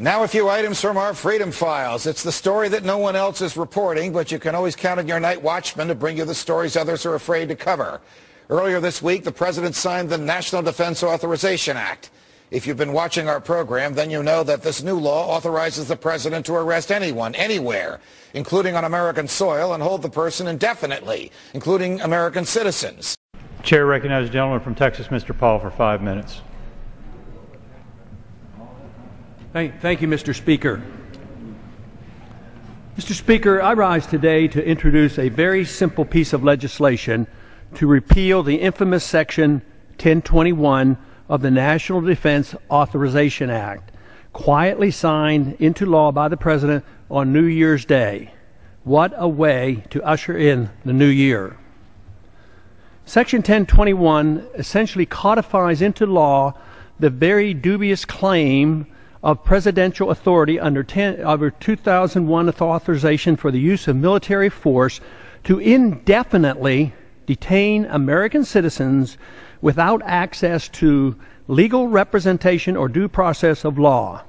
And now a few items from our Freedom Files. It's the story that no one else is reporting, but you can always count on your night watchman to bring you the stories others are afraid to cover. Earlier this week, the president signed the National Defense Authorization Act. If you've been watching our program, then you know that this new law authorizes the president to arrest anyone, anywhere, including on American soil, and hold the person indefinitely, including American citizens. Chair recognizes the gentleman from Texas, Mr. Paul, for 5 minutes. Thank you, Mr. Speaker. Mr. Speaker, I rise today to introduce a very simple piece of legislation to repeal the infamous Section 1021 of the National Defense Authorization Act, quietly signed into law by the President on New Year's Day. What a way to usher in the new year. Section 1021 essentially codifies into law the very dubious claim of presidential authority under 2001 authorization for the use of military force to indefinitely detain American citizens without access to legal representation or due process of law.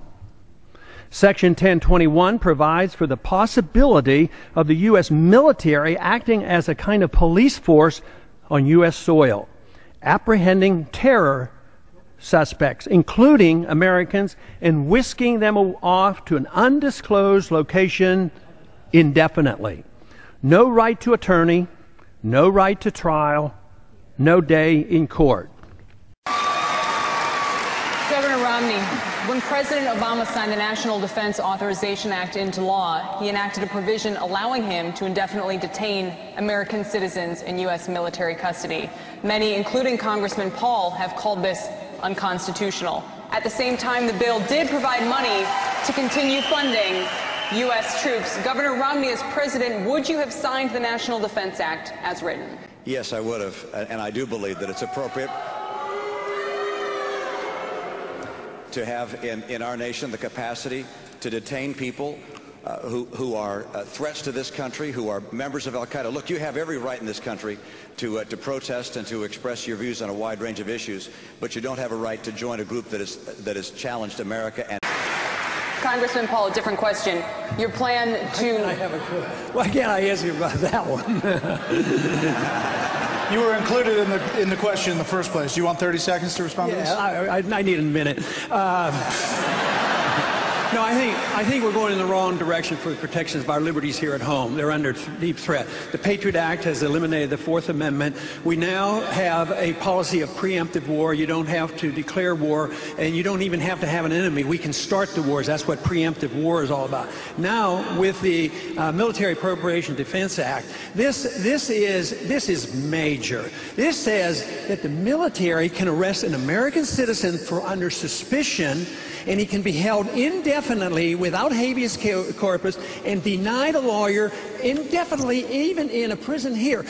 Section 1021 provides for the possibility of the U.S. military acting as a kind of police force on U.S. soil, apprehending terror suspects, including Americans, and whisking them off to an undisclosed location indefinitely. No right to attorney, no right to trial, no day in court. Governor Romney, when President Obama signed the National Defense Authorization Act into law, he enacted a provision allowing him to indefinitely detain American citizens in U.S. military custody. Many, including Congressman Paul, have called this unconstitutional. At the same time, the bill did provide money to continue funding U.S. troops. Governor Romney, as president, would you have signed the National Defense Act as written? Yes, I would have, and I do believe that it's appropriate to have in our nation the capacity to detain people who are threats to this country, who are members of al-Qaeda. Look, you have every right in this country to protest and to express your views on a wide range of issues, but you don't have a right to join a group that has challenged America. And Congressman Paul, a different question. Your plan to... Why can't I answer about that one? You were included in the question in the first place. Do you want 30 seconds to respond to this? I need a minute. No, I think we're going in the wrong direction for the protections of our liberties here at home. They're under deep threat. The Patriot Act has eliminated the Fourth Amendment. We now have a policy of preemptive war. You don't have to declare war, and you don't even have to have an enemy. We can start the wars. That's what preemptive war is all about. Now, with the Military Appropriation Defense Act, this is major. This says that the military can arrest an American citizen for under suspicion, and he can be held indefinitely without habeas corpus and denied a lawyer indefinitely, even in a prison here.